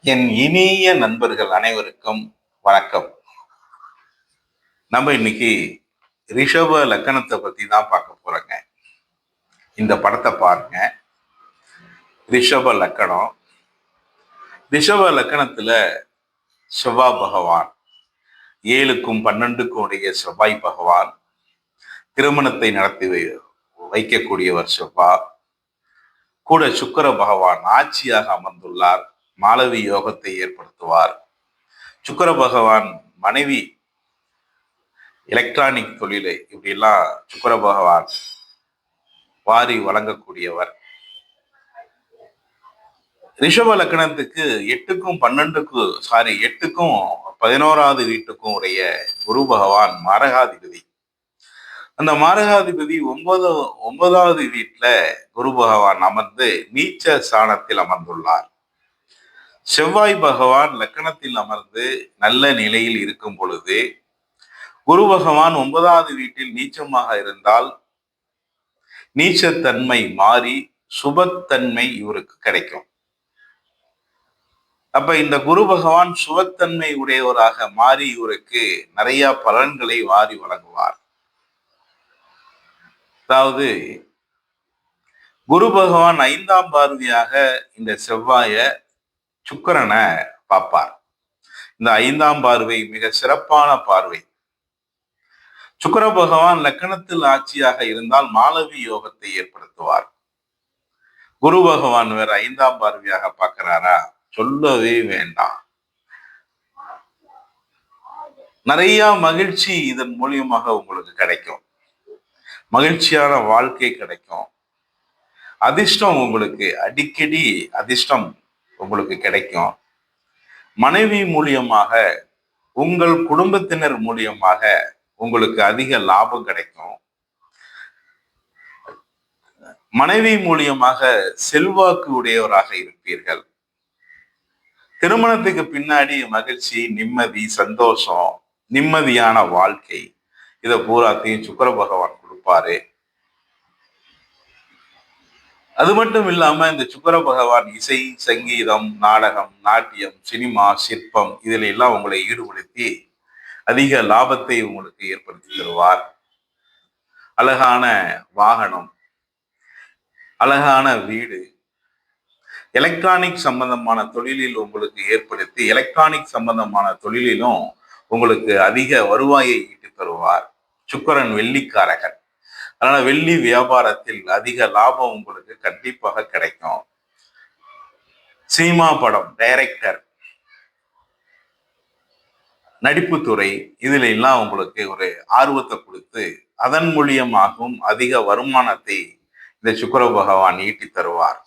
என் இனிய நண்பர்கள் அனைவருக்கும் வணக்கம். நம்ம இன்னைக்கு ரிஷப லக்கணத்தை பத்தி தான் பார்க்க போறோங்க. இந்த படத்தை பாருங்க. ரிஷப லக்கணம். ரிஷப லக்கணத்துல செவ்வாய் பகவான், 7க்கும் 12க்கும் உடைய செவ்வாய் பகவான் திருமணத்தை நடத்தி வைக்கக்கூடியவர் செவ்வாய். கூட சுக்கிர பகவான் ஆட்சியாக அமர்ந்துள்ளார். மாலவி யோகத்தை ஏற்படுத்துவார். சுக்கிர பகவான் மனைவி எலக்ட்ரானிக் தொழிலை இப்படிலாம் சுக்கிர பகவான் வாரி வழங்கக்கூடியவர். ரிஷப லக்கணத்துக்கு 8க்கும் 11வது வீட்டுக்கும் உடைய குரு பகவான் மாரகாதிபதி. அந்த மாரகாதிபதி 9வது வீட்டுல குரு பகவான் அமர்ந்து நீச்ச ஸ்தானத்தில் அமர்ந்துள்ளார். செவ்வாய் பகவான் லக்கணத்தில் அமர்ந்து நல்ல நிலையில் இருக்கும் பொழுது குரு பகவான் 9வது வீட்டில் நீச்சமாக இருந்தால் நீச்சத்தன்மை மாறி சுபத்தன்மை இவருக்கு கிடைக்கும். அப்ப இந்த குரு பகவான் சுபத்தன்மை உடையவராக மாறி இவருக்கு நிறைய பலன்களை வாரி வழங்குவார். அதாவது குரு பகவான் 5ஆம் பார்வையாக இந்த செவ்வாய சுக்கிரனை பார்ப்பார். இந்த 5ஆம் பார்வை மிக சிறப்பான பார்வை. சுக்கிர பகவான் லக்கணத்தில் ஆட்சியாக இருந்தால் மாலவி யோகத்தை ஏற்படுத்துவார். குரு பகவான் வேற 5ஆம் பார்வையாக பார்க்கிறாரா, சொல்லவே வேண்டாம். நிறைய மகிழ்ச்சி இதன் மூலியமாக உங்களுக்கு கிடைக்கும். மகிழ்ச்சியான வாழ்க்கை கிடைக்கும். அதிர்ஷ்டம் உங்களுக்கு அடிக்கடி அதிர்ஷ்டம் உங்களுக்கு கிடைக்கும். மனைவி மூலியமாக, உங்கள் குடும்பத்தினர் மூலியமாக உங்களுக்கு அதிக லாபம் கிடைக்கும். மனைவி மூலியமாக செல்வாக்கு உடையவராக இருப்பீர்கள். திருமணத்துக்கு பின்னாடி மகிழ்ச்சி, நிம்மதி, சந்தோஷம், நிம்மதியான வாழ்க்கை, இதை பூராத்தையும் சுக்கிர பகவான் கொடுப்பாரு. அது மட்டும் இல்லாம இந்த சுக்கிர பகவான் இசை, சங்கீதம், நாடகம், நாட்டியம், சினிமா, சிற்பம் இதுல எல்லாம் உங்களை ஈடுபடுத்தி அதிக லாபத்தை உங்களுக்கு ஏற்படுத்தி தருவார். அழகான வாகனம், அழகான வீடு, எலக்ட்ரானிக் சம்பந்தமான தொழிலில் உங்களுக்கு ஏற்படுத்தி எலக்ட்ரானிக் சம்பந்தமான தொழிலிலும் உங்களுக்கு அதிக வருவாயை ஈட்டி தருவார். சுக்கிரன் வெள்ளிக்காரகன். அதனால வெள்ளி வியாபாரத்தில் அதிக லாபம் உங்களுக்கு கண்டிப்பாக கிடைக்கும். சினிமா படம் டைரக்டர், நடிப்புத்துறை இதுல எல்லாம் உங்களுக்கு ஒரு ஆர்வத்தை கொடுத்து அதன் மூலியமாகவும் அதிக வருமானத்தை இந்த சுக்கிர பகவான் ஈட்டி தருவார்.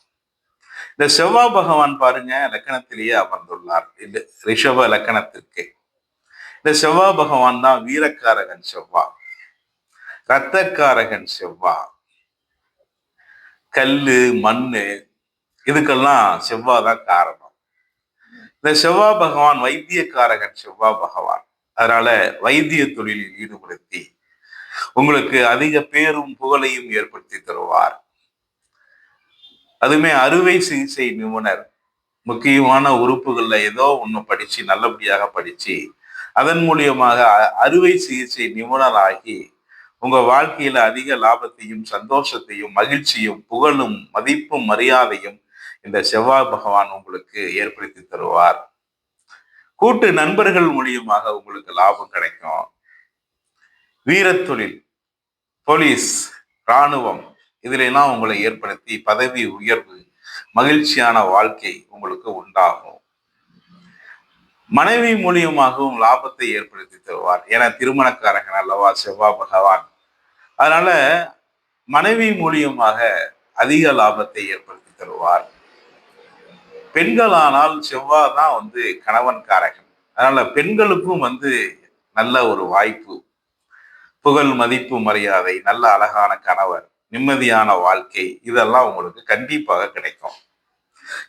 இந்த செவ்வாய் பகவான் பாருங்க லக்கணத்திலேயே அமர்ந்துள்ளார். இந்த ரிஷப லக்கணத்திற்கு இந்த செவ்வாய் பகவான் தான் வீரக்காரகன் செவ்வாய், இரத்தக்காரகன் செவ்வாய். கல்லு, மண்ணு இதுக்கெல்லாம் செவ்வாய் தான் காரணம். இந்த செவ்வாய் பகவான் வைத்தியக்காரகன் செவ்வாய் பகவான். அதனால வைத்திய தொழிலில் ஈடுபடுத்தி உங்களுக்கு அதிக பேரும் புகழையும் ஏற்படுத்தி தருவார். அதுமே அறுவை சிகிச்சை நிபுணர், முக்கியமான உறுப்புகள்ல ஏதோ ஒண்ணு படிச்சு நல்லபடியாக படிச்சு அதன் மூலியமாக அறுவை சிகிச்சை நிபுணராகி உங்க வாழ்க்கையில அதிக லாபத்தையும் சந்தோஷத்தையும் மகிழ்ச்சியும் புகழும் மதிப்பும் மரியாதையும் இந்த செவ்வாய் பகவான் உங்களுக்கு ஏற்படுத்தி தருவார். கூட்டு நண்பர்கள் மூலியமாக உங்களுக்கு லாபம் கிடைக்கும். வீரத்தொழில், போலீஸ், இராணுவம் இதுல எல்லாம் உங்களை ஏற்படுத்தி பதவி உயர்வு, மகிழ்ச்சியான வாழ்க்கை உங்களுக்கு உண்டாகும். மனைவி மூலியமாகவும் லாபத்தை ஏற்படுத்தி தருவார். ஏன்னா திருமணக்காரகன் அல்லவா செவ்வாய் பகவான். அதனால மனைவி மூலியமாக அதிக லாபத்தை ஏற்படுத்தி தருவார். பெண்களானால் செவ்வாய் தான் கணவன் காரகன். அதனால பெண்களுக்கும் நல்ல ஒரு வாய்ப்பு, புகழ், மதிப்பு, மரியாதை, நல்ல அழகான கணவர், நிம்மதியான வாழ்க்கை இதெல்லாம் உங்களுக்கு கண்டிப்பாக கிடைக்கும்.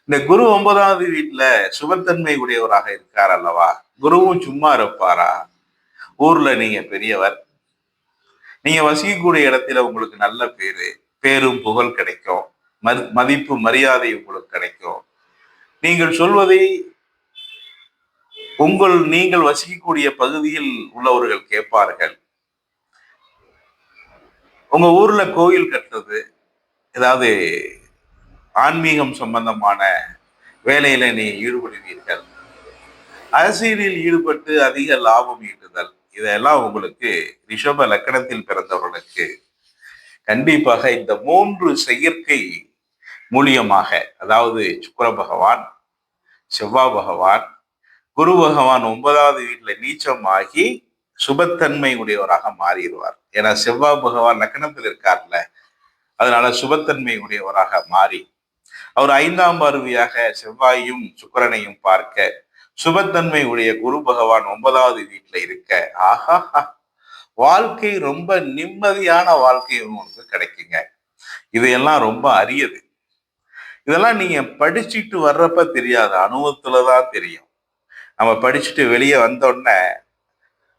இந்த குரு 9வது வீட்டுல சுபத்தன்மை உடையவராக இருக்கார் அல்லவா. குருவும் சும்மா இருப்பாரா? ஊர்ல நீங்க பெரியவர், நீங்க வசிக்கக்கூடிய இடத்துல உங்களுக்கு நல்ல பேரும் புகழ் கிடைக்கும். மதிப்பு மரியாதை உங்களுக்கு கிடைக்கும். நீங்கள் சொல்வதை நீங்கள் வசிக்கக்கூடிய பகுதியில் உள்ளவர்கள் கேட்பார்கள், உங்க ஊர்ல கோயில் கட்டுறது, ஏதாவது ஆன்மீகம் சம்பந்தமான வேலையில நீ ஈடுபடுவீர்கள், அரசியலில் ஈடுபட்டு அதிக லாபம் ஈட்டுதல், இதெல்லாம் உங்களுக்கு ரிஷப லக்கணத்தில் பிறந்தவர்களுக்கு கண்டிப்பாக இந்த 3 செயற்கை மூலியமாக, அதாவது சுக்கிர பகவான், செவ்வாய் பகவான், குரு பகவான் 9வது வீட்டுல நீச்சமாகி சுபத்தன்மை உடையவராக மாறிடுவார். ஏன்னா செவ்வாய் பகவான் லக்கணத்தில் இருக்கார்ல, அதனால சுபத்தன்மை உடையவராக மாறி அவர் 5ஆம் பார்வையாக செவ்வாயையும் சுக்கிரனையும் பார்க்க சுபத்தன்மை உடைய குரு பகவான் 9வது வீட்டுல இருக்க, ஆஹா, வாழ்க்கை ரொம்ப நிம்மதியான வாழ்க்கை உங்களுக்கு கிடைக்குங்க. இதையெல்லாம் ரொம்ப அரியது. இதெல்லாம் நீங்க படிச்சுட்டு வர்றப்ப தெரியாது, அனுபவத்துலதான் தெரியும். நம்ம படிச்சுட்டு வெளியே வந்தோடனே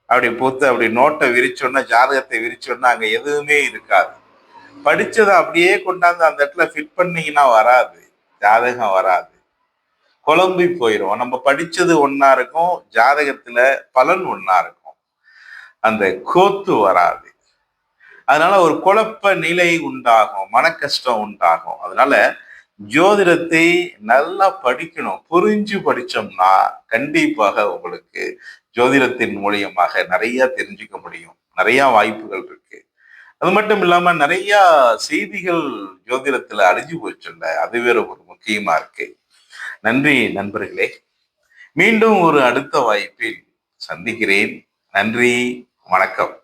அப்படி பொத்து அப்படி நோட்டை விரிச்சோன்னா, ஜாதகத்தை விரிச்சோன்னா அங்க எதுவுமே இருக்காது. படிச்சதை அப்படியே கொண்டாந்து அந்த இடத்துல ஃபிட் பண்ணீங்கன்னா வராது, ஜாதகம் வராது, குழம்பி போயிடும். நம்ம படிச்சது ஒன்னா இருக்கும், ஜாதகத்துல பலன் ஒன்னா இருக்கும், அந்த கோத்து வராது. அதனால ஒரு குழப்ப நிலை உண்டாகும், மன கஷ்டம் உண்டாகும். அதனால ஜோதிடத்தை நல்லா படிக்கணும். புரிஞ்சு படிச்சோம்னா கண்டிப்பாக உங்களுக்கு ஜோதிடத்தின் மூலியமாக நிறைய தெரிஞ்சுக்க முடியும். நிறைய வாய்ப்புகள் இருக்கு. அது மட்டும் இல்லாம நிறைய செய்திகள் ஜோதிடத்துல அழிஞ்சு போச்சுல்ல, அது வேற ஒரு முக்கியமா இருக்கு. நன்றி நண்பர்களே. மீண்டும் ஒரு அடுத்த வாய்ப்பில் சந்திக்கிறேன். நன்றி, வணக்கம்.